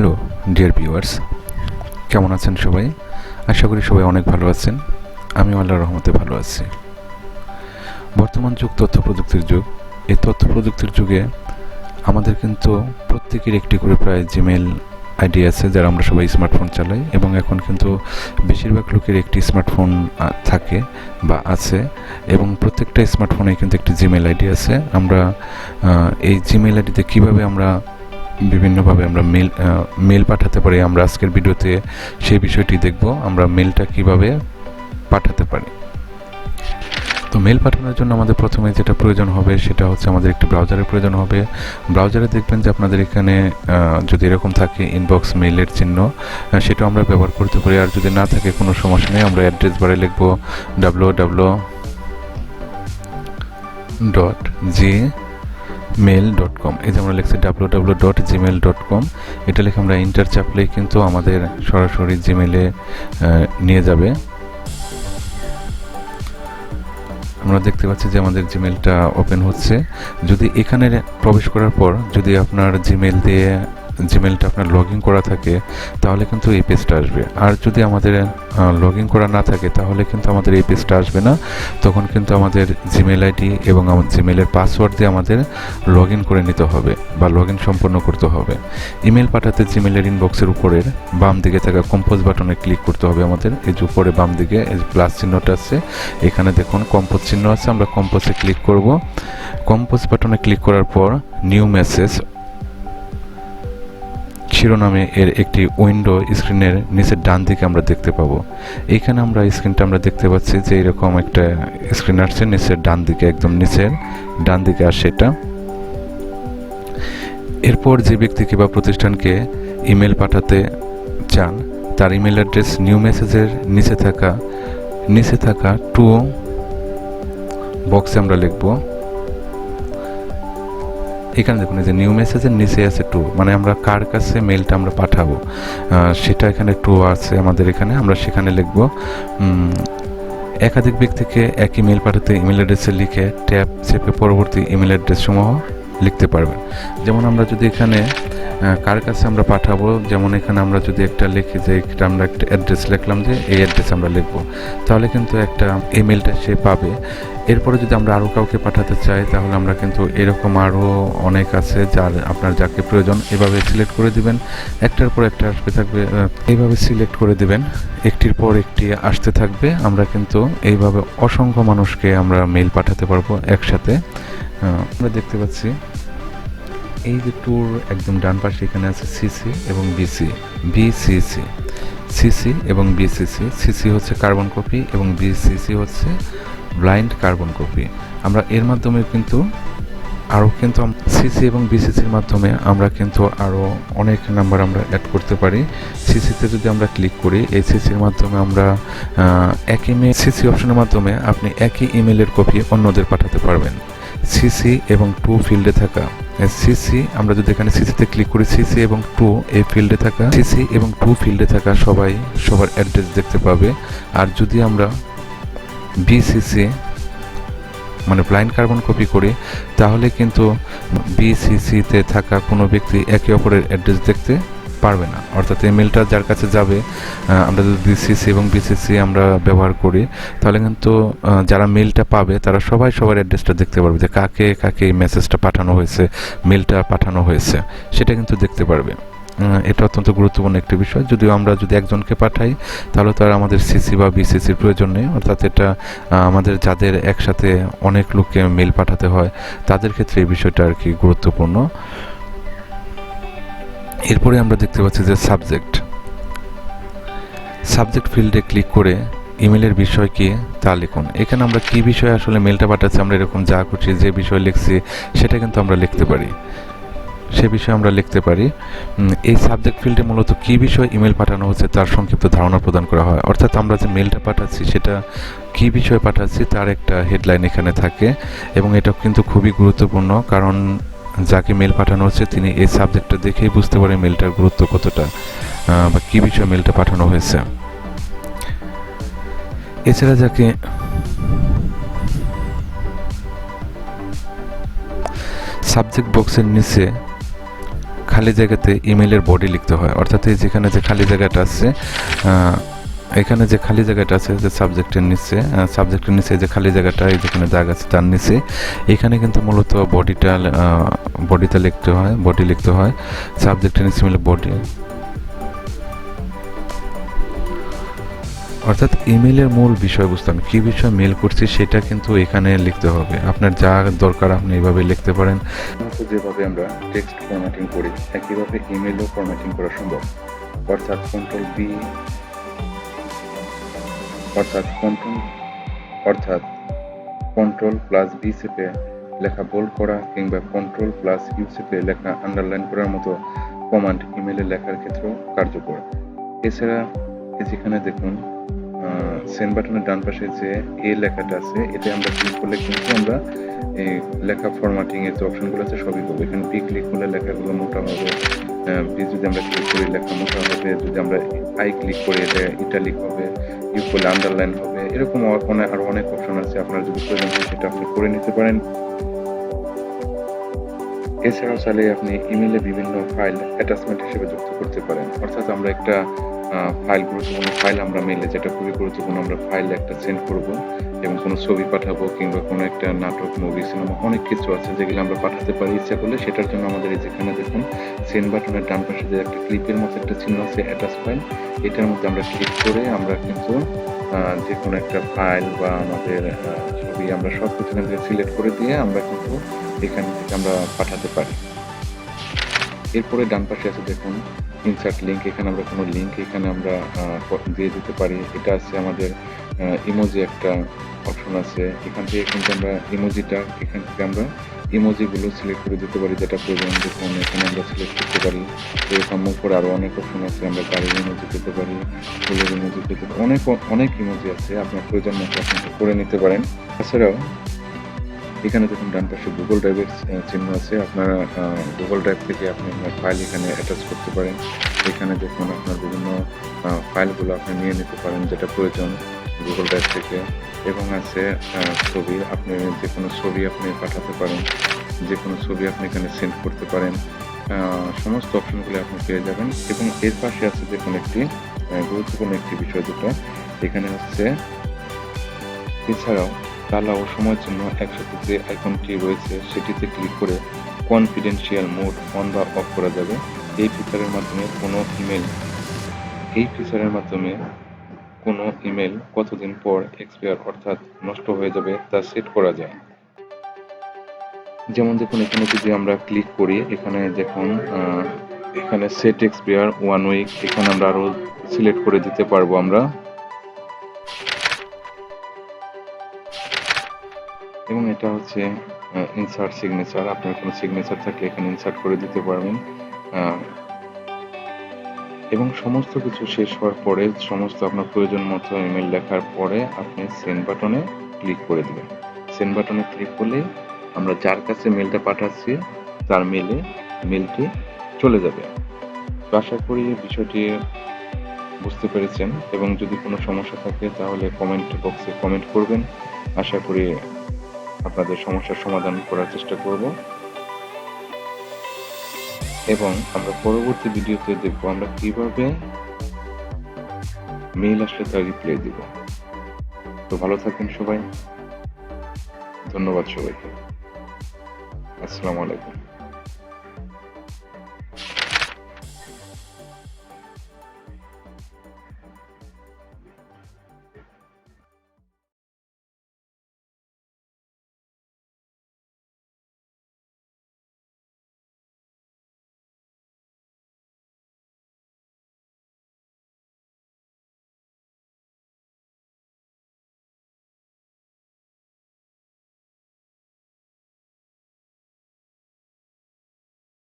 Hello dear viewers, কেমন আছেন সবাই? আশা করি সবাই অনেক ভালো আছেন। আমি আল্লাহর রহমতে ভালো আছি। বর্তমান যুগ তথ্য প্রযুক্তির যুগ। এই তথ্য প্রযুক্তির যুগে আমাদের কিন্তু প্রত্যেকের একটি করে প্রায় জিমেল আইডি আছে, যারা আমরা সবাই স্মার্টফোন চালাই, এবং এখন কিন্তু বেশিরভাগ লোকের একটি স্মার্টফোন থাকে বা আছে, এবং প্রত্যেকটা স্মার্টফোনে কিন্তু একটি জিমেল আইডি আছে। আমরা এই জিমেল আইডিতে কীভাবে আমরা বিভিন্নভাবে আমরা মেল পাঠাতে পারি, আমরা আজকের ভিডিওতে সেই বিষয়টি দেখব। আমরা মেলটা কিভাবে পাঠাতে পারি। তো মেল পাঠানোর জন্য আমাদের প্রথমে যেটা প্রয়োজন হবে সেটা হচ্ছে আমাদের একটি ব্রাউজারের প্রয়োজন হবে। ব্রাউজারে দেখবেন যে আপনাদের এখানে যদি এরকম থাকে ইনবক্স মেইলের চিহ্ন, সেটা আমরা ব্যবহার করতে পারি। আর যদি না থাকে কোনো সমস্যা নেই, আমরা অ্যাড্রেস বারে লিখব www.gmail.com। এই যে আমরা লিখছি www.gmail.com। এটা লিখে আমরা ইন্টার চাপলেই কিন্তু আমাদের সরাসরি জিমেলে নিয়ে যাবে। আমরা দেখতে পাচ্ছি যে আমাদের জিমেলটা ওপেন হচ্ছে। যদি এখানে প্রবেশ করার পর যদি আপনার জিমেলটা আপনার লগ ইন করা থাকে, তাহলে কিন্তু এই পেজটা আসবে। আর যদি আমাদের লগ ইন করা না থাকে, তাহলে কিন্তু আমাদের এই পেজটা আসবে না। তখন কিন্তু আমাদের জিমেল আইডি এবং আমার জিমেলের পাসওয়ার্ড দিয়ে আমাদের লগ ইন করে নিতে হবে বা লগ ইন সম্পন্ন করতে হবে। ইমেল পাঠাতে জিমেলের ইনবক্সের উপরের বাম দিকে থাকা কম্পোজ বাটনে ক্লিক করতে হবে আমাদের। এই যে উপরে বাম দিকে এই প্লাস চিহ্নটা আছে, এখানে দেখুন কম্পোজ চিহ্ন আছে, আমরা কম্পোজে ক্লিক করব। কম্পোজ বাটনে ক্লিক করার পর নিউ মেসেজ শিরোনামে এর একটি উইন্ডো স্ক্রিনের নিচের ডান দিকে আমরা দেখতে পাবো। এইখানে আমরা স্ক্রিনটা আমরা দেখতে পাচ্ছি যে এরকম একটা স্ক্রিন আসছে নিচের ডান দিকে, একদম নিচের ডান দিকে আসে এটা। এরপর যে ব্যক্তিকে বা প্রতিষ্ঠানকে ইমেল পাঠাতে চান, তার ইমেল অ্যাড্রেস নিউ মেসেজের নিচে থাকা টু বক্সে আমরা লিখব। এখানে দেখুন এই যে নিউ মেসেজের নিচে আছে টু, মানে আমরা কার কাছে মেলটা আমরা পাঠাবো সেটা এখানে টু আছে আমাদের এখানে, আমরা সেখানে লিখব। একাধিক ব্যক্তিকে এক ইমেল পাঠাতে ইমেল অ্যাড্রেসে লিখে ট্যাব চেপে পরবর্তী ইমেল অ্যাড্রেস সমূহ লিখতে পারবেন। যেমন আমরা যদি এখানে কার কাছে আমরা পাঠাবো, যেমন এখানে আমরা যদি একটা লিখি যে আমরা একটা অ্যাড্রেস লিখলাম যে এই অ্যাড্রেস আমরা লিখবো, তাহলে কিন্তু একটা ইমেলটা সে পাবে। এরপরে যদি আমরা আরও কাউকে পাঠাতে চাই, তাহলে আমরা কিন্তু এরকম আরও অনেক আছে আপনার যাকে প্রয়োজন এভাবে সিলেক্ট করে দিবেন। একটার পর একটা আসতে থাকবে, এইভাবে সিলেক্ট করে দিবেন, একটির পর একটি আসতে থাকবে। আমরা কিন্তু এইভাবে অসংখ্য মানুষকে আমরা মেল পাঠাতে পারবো একসাথে। আমরা দেখতে পাচ্ছি এই যে ট্যুর একদম ডান পাশে এখানে আছে সিসি এবং সিসি এবং বিসিসি। সিসি হচ্ছে কার্বন কপি এবং বিসিসি হচ্ছে ব্লাইন্ড কার্বন কপি। আমরা এর মাধ্যমে কিন্তু সিসি এবং বিসিসির মাধ্যমে আমরা কিন্তু আরও অনেক নাম্বার আমরা অ্যাড করতে পারি। সিসিতে যদি আমরা ক্লিক করি, এই সিসির মাধ্যমে আমরা সিসি অপশনের মাধ্যমে আপনি একই ইমেলের কপি অন্যদের পাঠাতে পারবেন। সিসি এবং টু ফিল্ডে থাকা আমরা যদি এখানে সিসিতে ক্লিক করি, সিসি এবং টু ফিল্ডে থাকা সবার অ্যাড্রেস দেখতে পাবে। আর যদি আমরা বিসিসি মানে ব্লাইন্ড কার্বন কপি করি, তাহলে কিন্তু বিসিসিতে থাকা কোনো ব্যক্তি একে অপরের অ্যাড্রেস দেখতে পারবে না। অর্থাৎ ইমেলটা যার কাছে যাবে, আমরা যদি সিসি এবং বিসিসি আমরা ব্যবহার করি, তাহলে কিন্তু যারা মেলটা পাবে তারা সবার অ্যাড্রেসটা দেখতে পারবে, যে কাকে এই মেসেজটা পাঠানো হয়েছে, মেলটা পাঠানো হয়েছে, সেটা কিন্তু দেখতে পারবে। এটা অত্যন্ত গুরুত্বপূর্ণ একটি বিষয়। আমরা যদি একজনকে পাঠাই, তাহলে তো আর আমাদের সিসি বা বিসিসির প্রয়োজন নেই। অর্থাৎ এটা আমাদের যাদের একসাথে অনেক লোককে মেল পাঠাতে হয়, তাদের ক্ষেত্রে এই বিষয়টা আর কি গুরুত্বপূর্ণ। এরপরে আমরা দেখতে পাচ্ছি যে সাবজেক্ট ফিল্ডে ক্লিক করে ইমেলের বিষয় কি তা লিখুন। এখানে আমরা কি বিষয়ে আসলে মেলটা পাঠাচ্ছি, আমরা এরকম যা খুশি যে বিষয় লিখছি সেটা কিন্তু আমরা লিখতে পারি, সে বিষয়ে আমরা লিখতে পারি। এই সাবজেক্ট ফিল্ডে মূলত কী বিষয় ইমেল পাঠানো হচ্ছে তার সংক্ষিপ্ত ধারণা প্রদান করা হয়। অর্থাৎ আমরা যে মেলটা পাঠাচ্ছি সেটা কী বিষয়ে পাঠাচ্ছি তার একটা হেডলাইন এখানে থাকে, এবং এটা কিন্তু খুবই গুরুত্বপূর্ণ, কারণ যাকে মেল পাঠানো হচ্ছে তিনি এই সাবজেক্টটা দেখেই বুঝতে পারে মেলটার গুরুত্ব কতটা বা কী বিষয়ে মেলটা পাঠানো হয়েছে। এছাড়া যাকে সাবজেক্ট বক্সের নিচে খালি জায়গাতে ইমেলের বডি লিখতে হয়, অর্থাৎ এই যেখানে যে খালি জায়গাটা আছে, এখানে যে খালি জায়গাটা আছে যে সাবজেক্টের নিচে যে খালি জায়গাটা, এই যেখানে জায়গা আছে তার নিচে, এখানে কিন্তু মূলত বডিটা লিখতে হয় সাবজেক্টের নিচে মিলে বডি, অর্থাৎ ইমেলের মূল বিষয়বস্তু আমি কী বিষয়ে মেল করছি সেটা কিন্তু এখানে লিখতে হবে। আপনার যা দরকার আপনি এইভাবে লিখতে পারেন। যেভাবে আমরা টেক্সট ফরম্যাটিং করি একইভাবে ইমেলও ফরম্যাটিং করা সম্ভব, অর্থাৎ কন্ট্রোল প্লাস বি চেপে লেখা বোল্ড করা কিংবা কন্ট্রোল প্লাস ইউ চেপে লেখা আন্ডারলাইন করার মতো কমান্ড ইমেলে লেখার ক্ষেত্রেও কার্যকর। এছাড়া যেখানে দেখুন সেন্ড বাটনের ডান পাশে যে এ লেখাটা আছে, এতে আমরা ক্লিক করলে কিন্তু আমরা এই লেখা ফরম্যাটিং এর যে অপশনগুলো আছে সবই পাবো। এখানে পি ক্লিক করলে লেখাগুলো মোটা হবে, পি যদি আমরা ক্লিক করি লেখা মোটা হবে, যদি আমরা আই ক্লিক করি এটা ইটালিক হবে, ইউ করলে আন্ডারলাইন হবে, এরকম আরো অনেক অপশন আছে। আপনার যদি প্রয়োজন হয় সেটা আপনি করে নিতে পারেন। এছাড়াও চাইলে আপনি ইমেলে বিভিন্ন ফাইল অ্যাটাচমেন্ট হিসেবে যুক্ত করতে পারেন, অর্থাৎ আমরা একটা গুরুত্বপূর্ণ ফাইল আমরা মেলে, যেটা খুবই গুরুত্বপূর্ণ, আমরা ফাইল একটা সেন্ড করব এবং কোনো ছবি পাঠাবো কিংবা কোনো একটা নাটক, মুভি, সিনেমা, অনেক কিছু আছে যেগুলো আমরা পাঠাতে পারি ইচ্ছা করলে। সেটার জন্য আমাদের এই যেখানে দেখুন সেন্ড বাটনের ডান পাশে যে একটা ক্লিপের মতো একটা চিহ্ন আছে অ্যাটাচ ফাইল, এটার মধ্যে আমরা ক্লিক করে আমরা কিন্তু যে কোনো একটা ফাইল বা আমাদের ছবি আমরা সব কিছু এখান থেকে সিলেক্ট করে দিয়ে আমরা কিন্তু এখান থেকে আমরা পাঠাতে পারি। এরপরে ডান পাশে আছে দেখুন ইনসার্ট লিঙ্ক, এখানে আমরা কোনো লিঙ্ক এখানে আমরা দিয়ে দিতে পারি। এটা আছে আমাদের ইমোজি একটা অপশন আছে, এখান থেকে কিন্তু আমরা এখান থেকে আমরা ইমোজিগুলো সিলেক্ট করে দিতে পারি যেটা প্রয়োজন। দেখুন এখানে আমরা সিলেক্ট করতে পারি। এরকম করে আরও অনেক অপশন আছে, আমরা গাড়ির ইমোজি পেতে পারি, ফুলের ইমোজি পেতে পারি, অনেক ইমোজি আছে, আপনার প্রয়োজন মতো আপনি করে নিতে পারেন। তাছাড়াও এখানে দেখুন ডান পাশে গুগল ড্রাইভের চিহ্ন আছে, আপনারা গুগল ড্রাইভ থেকে আপনি আপনার ফাইল এখানে অ্যাটাচ করতে পারেন। এখানে দেখুন আপনার বিভিন্ন ফাইলগুলো আপনি নিয়ে নিতে পারেন যেটা প্রয়োজন গুগল ড্রাইভ থেকে। এবং আছে ছবি, আপনি যে কোনো ছবি আপনি পাঠাতে পারেন, যে কোনো ছবি আপনি এখানে সেন্ড করতে পারেন, সমস্ত অপশনগুলো আপনি পেয়ে যাবেন। এবং এর পাশে আছে দেখুন একটি গুরুত্বপূর্ণ একটি বিষয় যেটা এখানে হচ্ছে, এছাড়াও তালা ও সময়ের জন্য একসাথে যে আইকনটি রয়েছে সেটিতে ক্লিক করে কনফিডেন্সিয়াল মোড অন বা অফ করা যাবে। এই ফিচারের মাধ্যমে কোনো ইমেল কতদিন পর এক্সপায়ার অর্থাৎ নষ্ট হয়ে যাবে তা সেট করা যায়। যেমন দেখুন এখানে যদি আমরা ক্লিক করি, এখানে দেখুন এখানে সেট এক্সপায়ার 1 উইক, এখানে আমরা আরো সিলেক্ট করে দিতে পারবো আমরা। এবং এটা হচ্ছে ইনসার্ট সিগনেচার, আপনার কোনো সিগনেচার থাকলে এখানে ইনসার্ট করে দিতে পারবেন। এবং সমস্ত কিছু শেষ হওয়ার পরে সমস্ত আপনার প্রয়োজন মতো ইমেল লেখার পরে আপনি সেন্ড বাটনে ক্লিক করে দেবেন। সেন্ড বাটনে ক্লিক করলে আমরা যার কাছে মেলটা পাঠাচ্ছি তার মেলটি চলে যাবে। তো আশা করি বিষয়টি বুঝতে পেরেছেন, এবং যদি কোনো সমস্যা থাকে তাহলে কমেন্ট বক্সে কমেন্ট করবেন। আশা করি আপনাদের সমস্যার সমাধান করার চেষ্টা করব, এবং আমরা পরবর্তী ভিডিওতে দেখব আমরা কিভাবে মেইল আসলে তার রিপ্লাই দিব। তো ভালো থাকবেন সবাই, ধন্যবাদ সবাইকে, আসসালামু আলাইকুম।